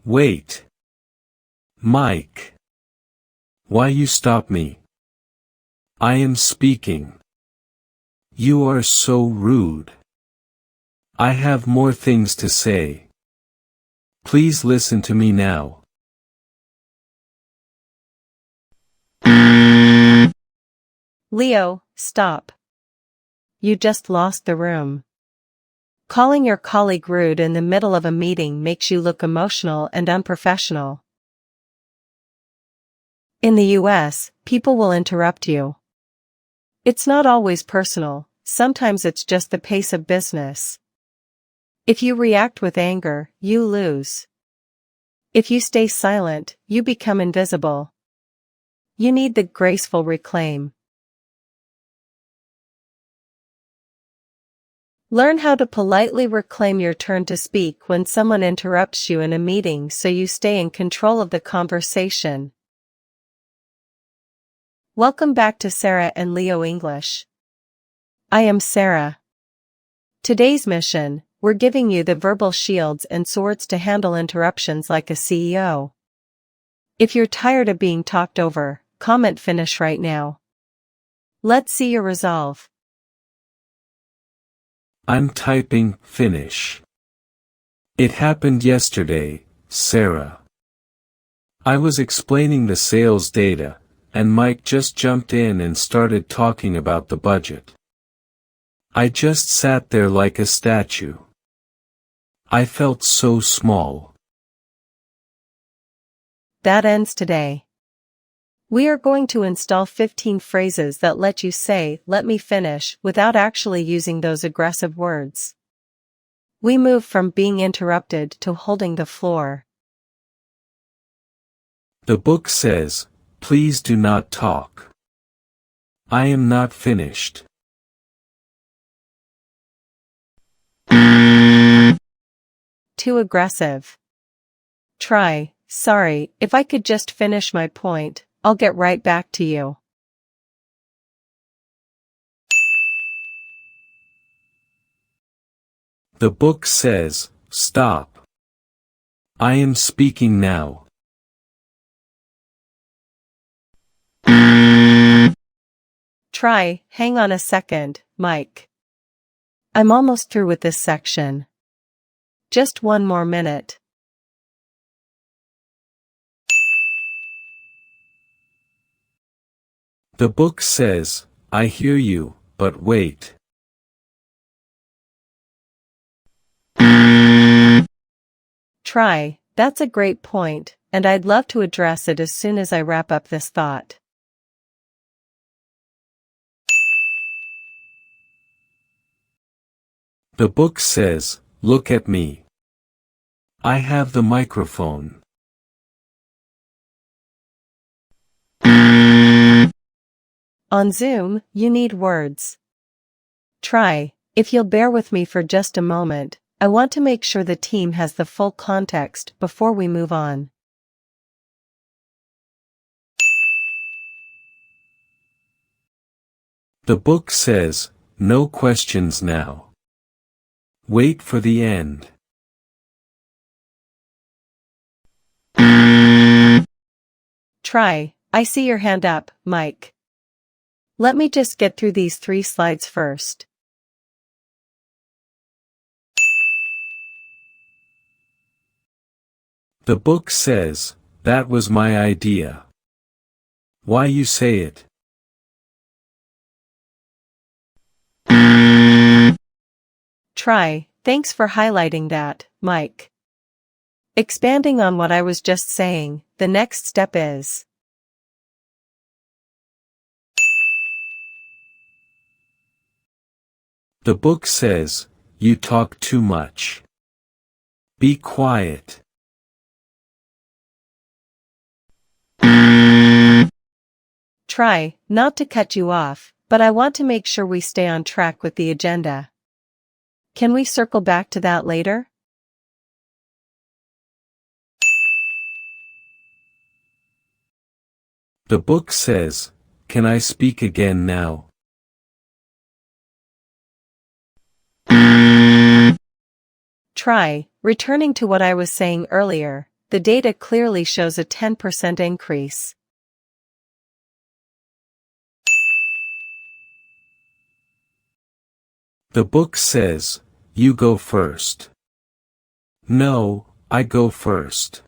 Wait. Mike. Why you stop me? I am speaking. You are so rude. I have more things to say. Please listen to me now. Leo, stop. You just lost the room. Calling your colleague rude in the middle of a meeting makes you look emotional and unprofessional. In the US, people will interrupt you. It's not always personal, sometimes it's just the pace of business. If you react with anger, you lose. If you stay silent, you become invisible. You need the graceful reclaim. Learn how to politely reclaim your turn to speak when someone interrupts you in a meeting so you stay in control of the conversation. Welcome back to Sarah and Leo English. I am Sarah. Today's mission, we're giving you the verbal shields and swords to handle interruptions like a CEO. If you're tired of being talked over, comment finish right now. Let's see your resolve. I'm typing finish. It happened yesterday, Sarah. I was explaining the sales data, and Mike just jumped in and started talking about the budget. I just sat there like a statue. I felt so small. That ends today. We are going to install 15 phrases that let you say, "Let me finish," without actually using those aggressive words. We move from being interrupted to holding the floor. The book says, please do not talk. I am not finished. Too aggressive. Try, sorry, if I could just finish my point, I'll get right back to you. The book says, stop. I am speaking now. Try, hang on a second, Mike. I'm almost through with this section. Just one more minute. The book says, I hear you, but wait. Try, that's a great point, and I'd love to address it as soon as I wrap up this thought. The book says, look at me. I have the microphone. On Zoom, you need words. Try, if you'll bear with me for just a moment, I want to make sure the team has the full context before we move on. The book says, no questions now. Wait for the end. Try, I see your hand up, Mike. Let me just get through these 3 slides first. The book says, that was my idea. Why you say it? Try, thanks for highlighting that, Mike. Expanding on what I was just saying, the next step is. The book says, you talk too much. Be quiet. Try, not to cut you off, but I want to make sure we stay on track with the agenda. Can we circle back to that later? The book says, can I speak again now? Try, returning to what I was saying earlier, the data clearly shows a 10% increase. The book says, you go first. No, I go first.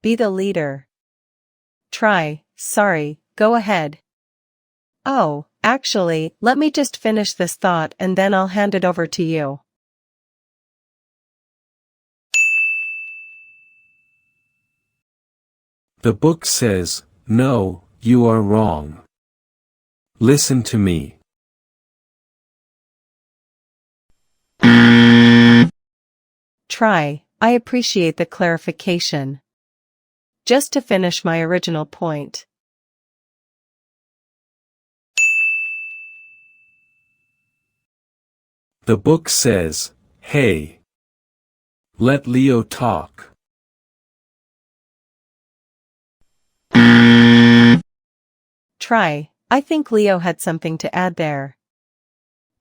Be the leader. Try, sorry, go ahead. Oh, actually, let me just finish this thought and then I'll hand it over to you. The book says, no, you are wrong. Listen to me. Try, I appreciate the clarification. Just to finish my original point. The book says, hey. Let Leo talk. Try, I think Leo had something to add there.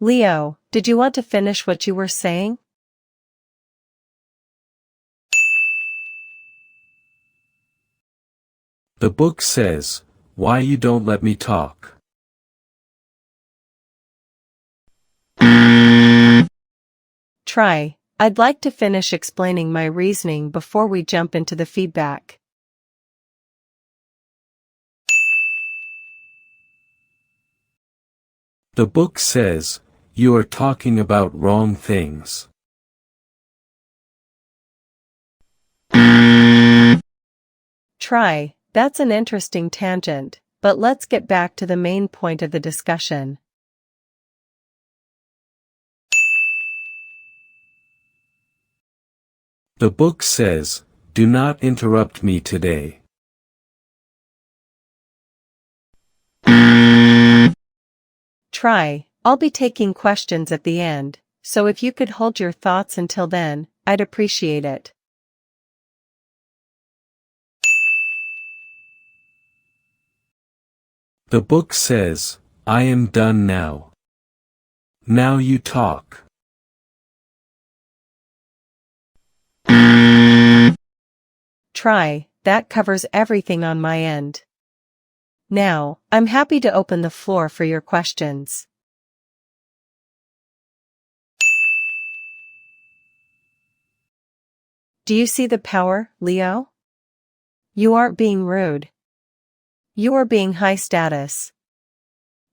Leo, did you want to finish what you were saying? The book says, why you don't let me talk? Try, I'd like to finish explaining my reasoning before we jump into the feedback. The book says, you are talking about wrong things. Try, that's an interesting tangent, but let's get back to the main point of the discussion. The book says, do not interrupt me today. Try, I'll be taking questions at the end, so if you could hold your thoughts until then, I'd appreciate it. The book says, I am done now. Now you talk. Try, that covers everything on my end. Now, I'm happy to open the floor for your questions. Do you see the power, Leo? You aren't being rude. You are being high status.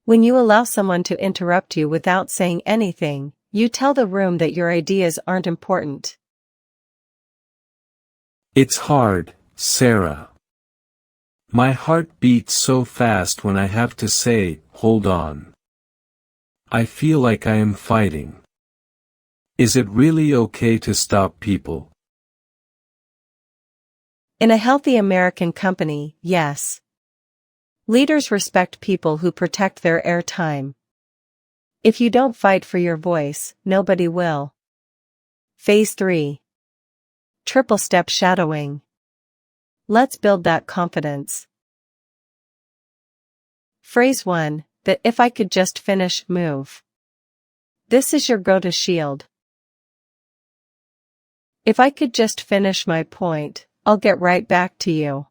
When you allow someone to interrupt you without saying anything, you tell the room that your ideas aren't important. It's hard, Sarah. My heart beats so fast when I have to say, hold on. I feel like I am fighting. Is it really okay to stop people? In a healthy American company, yes. Leaders respect people who protect their airtime. If you don't fight for your voice, nobody will. Phase 3. Triple step shadowing. Let's build that confidence. Phrase 1, the if I could just finish move. This is your go-to shield. If I could just finish my point, I'll get right back to you.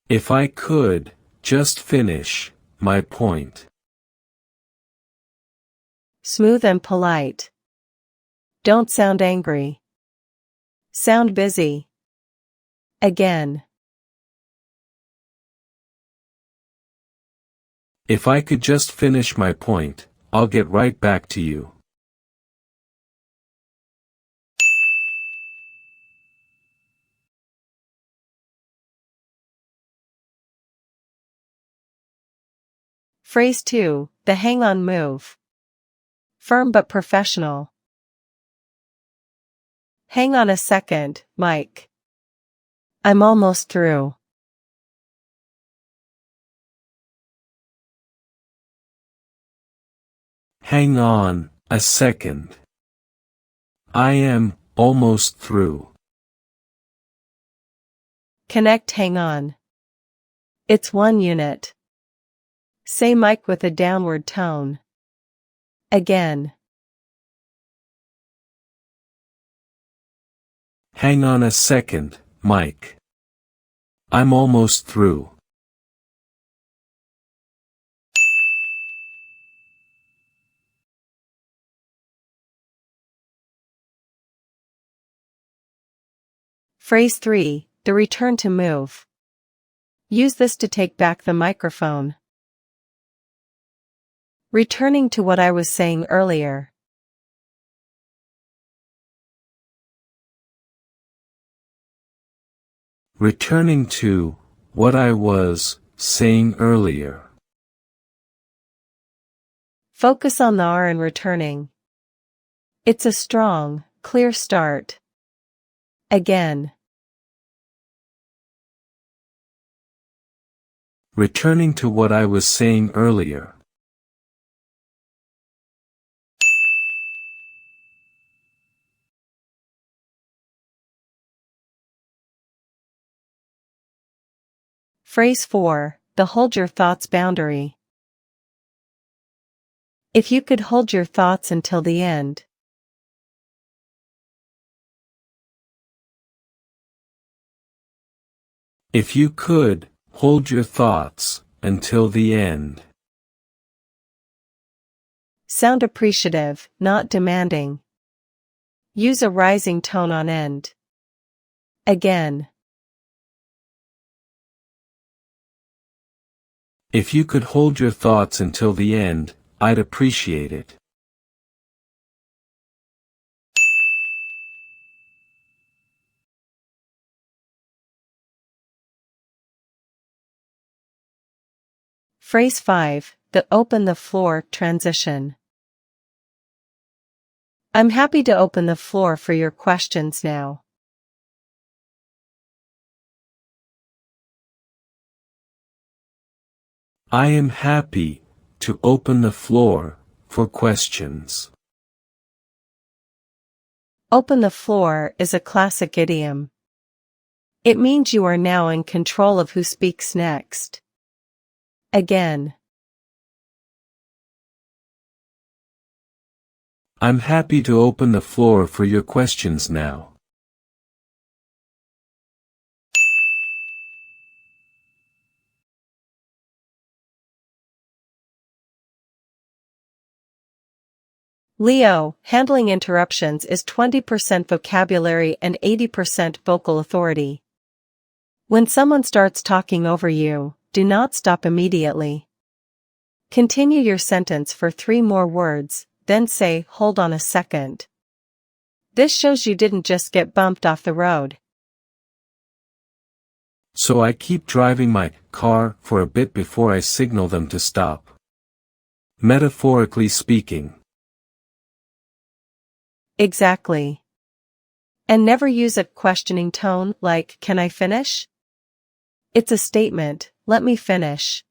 If I could, just finish, my point. Smooth and polite. Don't sound angry. Sound busy. Again. If I could just finish my point, I'll get right back to you. Phrase 2, the hang-on move. Firm but professional. Hang on a second, Mike. I'm almost through. Hang on a second. I am almost through. Connect hang on. It's one unit. Say Mike with a downward tone. Again. Hang on a second, Mike. I'm almost through. Phrase 3, the return to move. Use this to take back the microphone. Returning to what I was saying earlier. Returning to what I was saying earlier. Focus on the R in returning. It's a strong, clear start. Again. Returning to what I was saying earlier. Phrase 4, the hold your thoughts boundary. If you could hold your thoughts until the end. If you could, hold your thoughts until the end. Sound appreciative, not demanding. Use a rising tone on end. Again. If you could hold your thoughts until the end, I'd appreciate it. Phrase 5, the open the floor transition. I'm happy to open the floor for your questions now. I am happy to open the floor for questions. Open the floor is a classic idiom. It means you are now in control of who speaks next. Again. I'm happy to open the floor for your questions now. Leo, handling interruptions is 20% vocabulary and 80% vocal authority. When someone starts talking over you, do not stop immediately. Continue your sentence for 3 more words, then say, hold on a second. This shows you didn't just get bumped off the road. So I keep driving my car for a bit before I signal them to stop. Metaphorically speaking. Exactly. And never use a questioning tone like, can I finish? It's a statement, let me finish.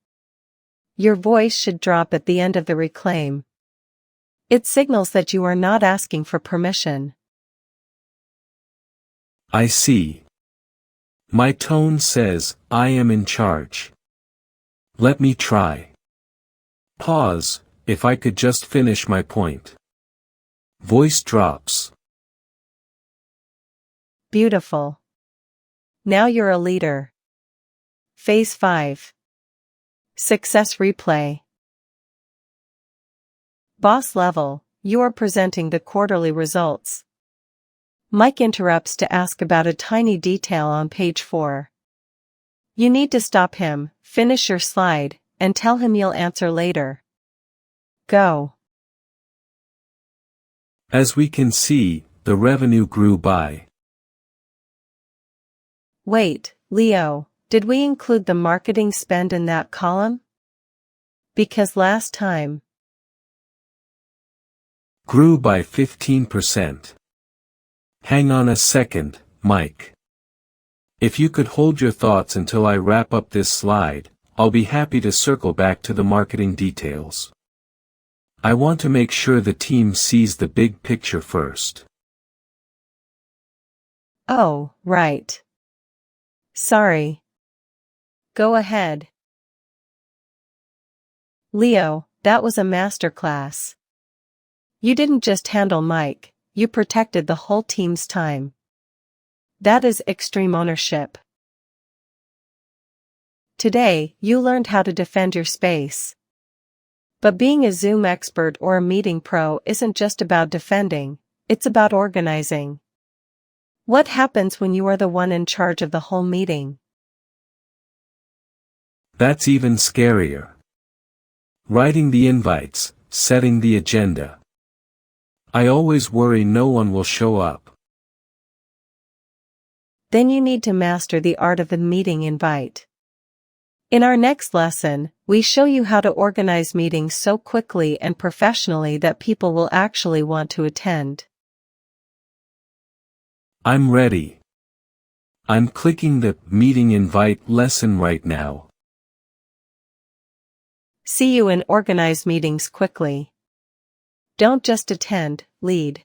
Your voice should drop at the end of the reclaim. It signals that you are not asking for permission. I see. My tone says, I am in charge. Let me try. Pause, if I could just finish my point. Voice drops. Beautiful. Now you're a leader. Phase 5. Success replay. Boss level, you are presenting the quarterly results. Mike interrupts to ask about a tiny detail on page 4. You need to stop him, finish your slide, and tell him you'll answer later. Go. As we can see, the revenue grew by. Wait, Leo, did we include the marketing spend in that column? Because last time. Grew by 15%. Hang on a second, Mike. If you could hold your thoughts until I wrap up this slide, I'll be happy to circle back to the marketing details. I want to make sure the team sees the big picture first. Oh, right. Sorry. Go ahead. Leo, that was a masterclass. You didn't just handle Mike, you protected the whole team's time. That is extreme ownership. Today, you learned how to defend your space. But being a Zoom expert or a meeting pro isn't just about defending, it's about organizing. What happens when you are the one in charge of the whole meeting? That's even scarier. Writing the invites, setting the agenda. I always worry no one will show up. Then you need to master the art of the meeting invite. In our next lesson, we show you how to organize meetings so quickly and professionally that people will actually want to attend. I'm ready. I'm clicking the meeting invite lesson right now. See you in organized meetings quickly. Don't just attend, lead.